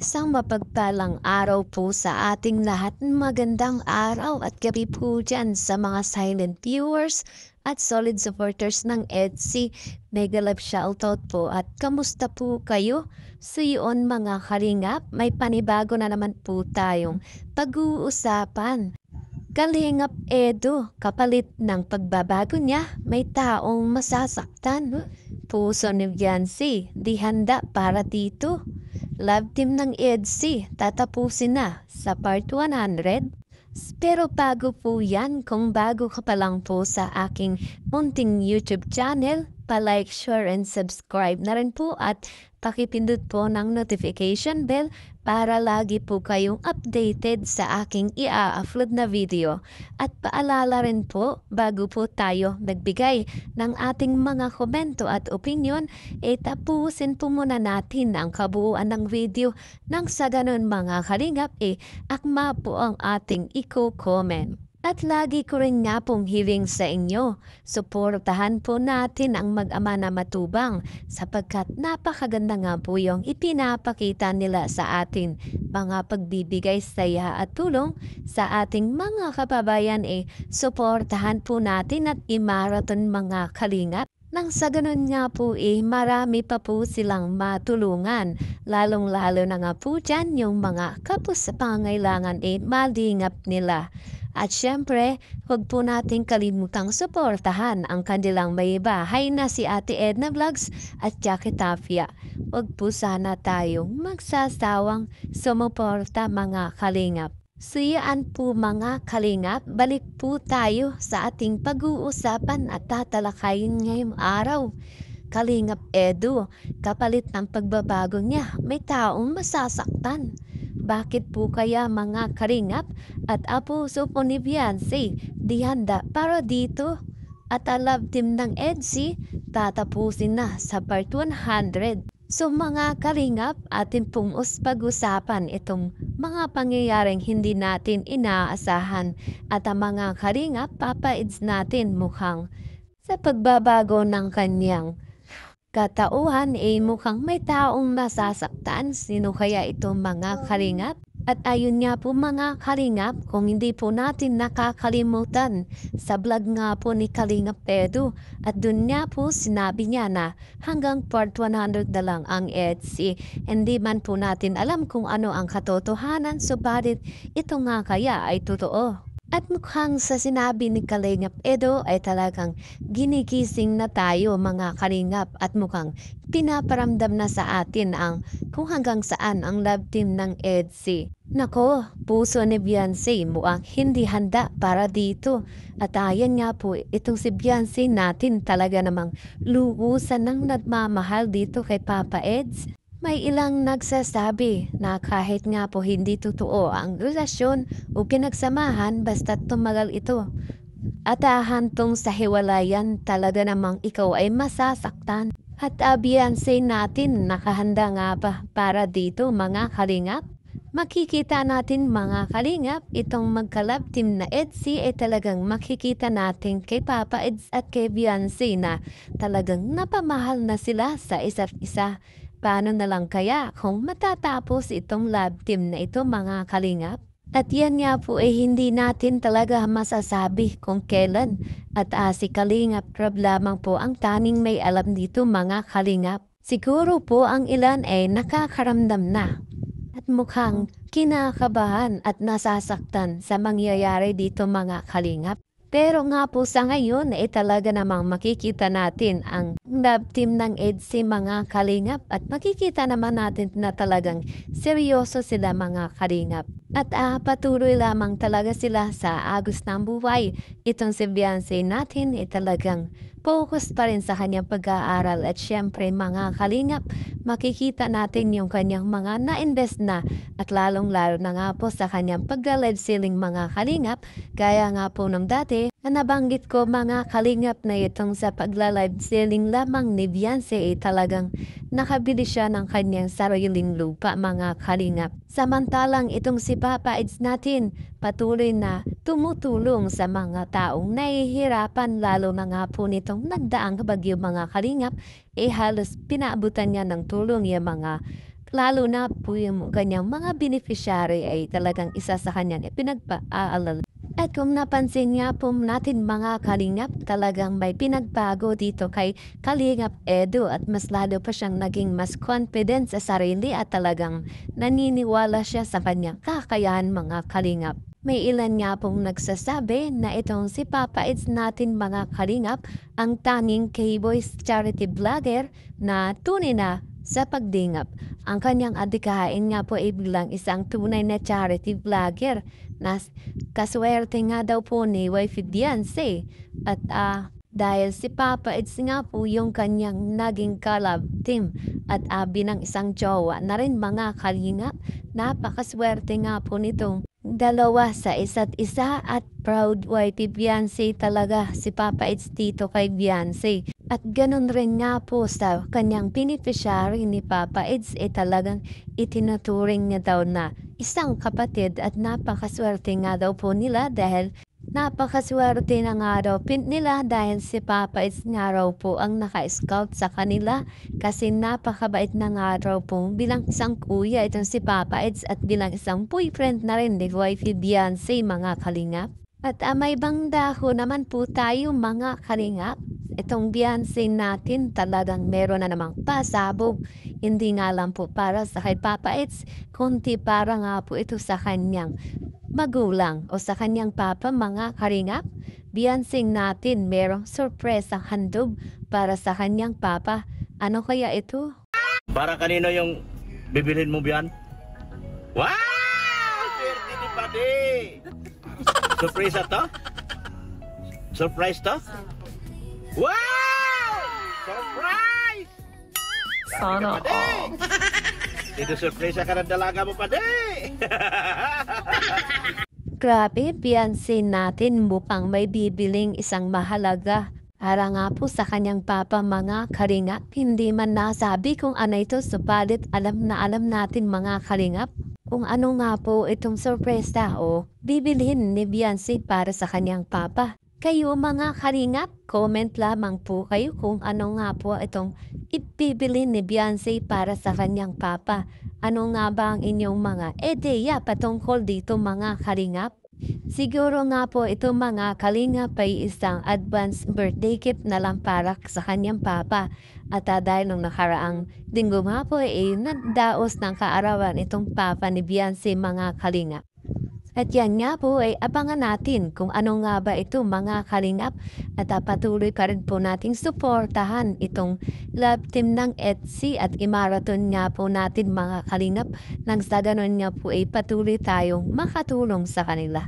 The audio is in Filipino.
Isang mapagpalang araw po sa ating lahat. Magandang araw at gabi po dyan sa mga silent viewers at solid supporters ng EDSI. Mega love shoutout po at kamusta po kayo? So yun mga kalingap, may panibago na naman po tayong pag-uusapan. Kalingap Edo, kapalit ng pagbabago niya, may taong masasaktan. Puso ni Viancy, di handa para dito. Love team ng EDC, tatapusin na sa part 100. Pero bago po yan, kung bago ka pa lang po sa aking munting YouTube channel, pa-like, share, and subscribe na rin po at pakipindot po ng notification bell para lagi po kayong updated sa aking i-upload na video. At paalala rin po, bago po tayo nagbigay ng ating mga komento at opinion, tapusin po muna natin ang kabuuan ng video nang sa ganun mga kalingap akma po ang ating i-comment. At lagi ko rin nga pong hiling sa inyo, suportahan po natin ang mag-ama na matubang sapagkat napakaganda nga po yung ipinapakita nila sa atin mga pagbibigay saya at tulong sa ating mga kababayan suportahan po natin at i-marathon mga kalingap. Nang sa ganun nga po marami pa po silang matulungan, lalong-lalo na nga po dyan yung mga kapos sa pangailangan malingap nila. At syempre, huwag po nating kalimutang suportahan ang kanilang may bahay na si Ate Edna Vlogs at Jackie Tafia. Huwag po sana tayong magsasawang sumuporta mga kalingap. Suyaan po mga kalingap, balik po tayo sa ating pag-uusapan at tatalakayin ngayong araw. Kalingap Edu, kapalit ng pagbabago niya, may taong masasaktan. Bakit po kaya mga kalingap at apuso po ni Beyonce di handa para dito? At ang love team ng EDC tatapusin na sa part 100. So mga kalingap, atin pong pag-usapan itong mga pangyayaring hindi natin inaasahan at ang mga kalingap papaids natin mukhang sa pagbabago ng kanyang katauhan mukhang may taong nasasaktan. Sino kaya itong mga kalingap? At ayun nga po mga kalingap, kung hindi po natin nakakalimutan, sa vlog nga po ni Kalingap Edu, at dun nga po sinabi niya na hanggang part 100 na lang ang EDC. Hindi man po natin alam kung ano ang katotohanan, subalit ito nga kaya ay totoo. At mukhang sa sinabi ni Kalingap Edo ay talagang ginigising na tayo mga kalingap at mukhang pinaparamdam na sa atin ang kung hanggang saan ang love team ng EDC. Nako, puso ni Beyonce mukhang hindi handa para dito. At ayan nga po, itong si Beyonce natin talaga namang luhusan ng nagmamahal dito kay Papa Eds. May ilang nagsasabi na kahit nga po hindi totoo ang relasyon o pinagsamahan basta't tumagal ito. At ahantong sa hiwalayan talaga namang ikaw ay masasaktan. At Beyonce natin nakahanda nga ba para dito mga kalingap? Makikita natin mga kalingap, itong magka-love team na EDC ay talagang makikita natin kay Papa Eds at kay Beyonce na talagang napamahal na sila sa isa't isa. Paano na lang kaya kung matatapos itong love team na ito mga kalingap? At yan nga po hindi natin talaga masasabi kung kailan. At si Kalingap Rob lamang po ang tanging may alam dito mga kalingap. Siguro po ang ilan ay nakakaramdam na. At mukhang kinakabahan at nasasaktan sa mangyayari dito mga kalingap. Pero nga po sa ngayon talaga namang makikita natin ang love team ng EDC mga kalingap at makikita naman natin na talagang seryoso sila mga kalingap. At patuloy lamang talaga sila sa agos ng buhay. Itong si Beyonce natin talagang focus pa rin sa kanyang pag-aaral at syempre mga kalingap, makikita natin yung kanyang mga na-invest na at lalong-lalo na nga po sa kanyang pag-live selling mga kalingap. Kaya nga po nung dati na nabanggit ko mga kalingap na itong sa pagla-live selling lamang ni Beyonce talagang nakabili siya ng kanyang sariling lupa mga kalingap. Samantalang itong si Papa Eds natin patuloy na tumutulong sa mga taong nahihirapan lalo na nga po nitong nagdaang bagyo mga kalingap halos pinaabutan niya ng tulong yung mga Lalo na po yung kanyang mga beneficiary ay talagang isa sa kanya pinagpaalala. At kung napansin nga po natin mga kalingap, talagang may pinagbago dito kay Kalingap Edu at mas lalo pa siyang naging mas confident sa sarili at talagang naniniwala siya sa kanyang kakayahan mga kalingap. May ilan nga pong nagsasabi na itong si Papa It's natin mga kalingap ang tanging K-Boys charity vlogger na tunay na sa pagdingap. Ang kanyang adikain nga po ay bilang isang tunay na charity vlogger na kaswerte nga daw po ni Wifey Beyonce. At dahil si Papa It's nga po yung kanyang naging collab team at bilang isang jowa na rin mga kalingap, napakaswerte nga po nitong dalawa sa isa't isa at proud wifey Beyonce talaga si Papa It's dito kay Beyonce. At ganun rin nga po sa kanyang beneficiary ni Papa It's talagang itinuturing niya daw na isang kapatid at napakaswerte nga daw po nila dahil napakaswerte na nga raw nila dahil si Papa It's nga raw po ang naka-scout sa kanila kasi napakabait na nga raw po bilang isang kuya itong si Papa It's at bilang isang boyfriend na rin ni Wifey Beyonce mga kalingap. At may bangdaho naman po tayo mga kalingap. Itong Beyonce natin talagang meron na namang pasabog. Hindi nga lang po para sa kay Papa It's, kundi para nga po ito sa kanyang magulang o sa kanyang papa mga kalingap. Beyonce natin merong sorpresa handog para sa kanyang papa. Ano kaya ito? Para kanino yung bibilhin mo biyan? Wow! Swerte ni Padi! Surprise to? Surprise to? Wow! Surprise! Sana all. Ito surprise ka ng dalaga mo, Padi! Grabe, Beyonce natin mukhang may bibiling isang mahalaga. Para nga po sa kanyang papa mga kalingap, hindi man nasabi kung ano ito, subalit alam na alam natin mga kalingap kung ano nga po itong sorpresa o bibilhin ni Beyonce para sa kanyang papa. Kayo mga kalingap, comment lamang po kayo kung ano nga po itong ibibili ni Beyonce para sa kanyang papa. Ano nga ba ang inyong mga ideya patungkol dito mga kalingap? Siguro nga po ito mga kalingap ay isang advance birthday gift na lang para sa kanyang papa. At dahil nung nakaraang linggo nga po ay nagdaos ng kaarawan itong papa ni Beyonce mga kalingap. At yan nga po ay abangan natin kung ano nga ba ito mga kalingap at patuloy pa rin po nating suportahan itong love team ng Etsy at imaraton nga po natin mga kalingap nang sa ganon nga po ay patuloy tayong makatulong sa kanila.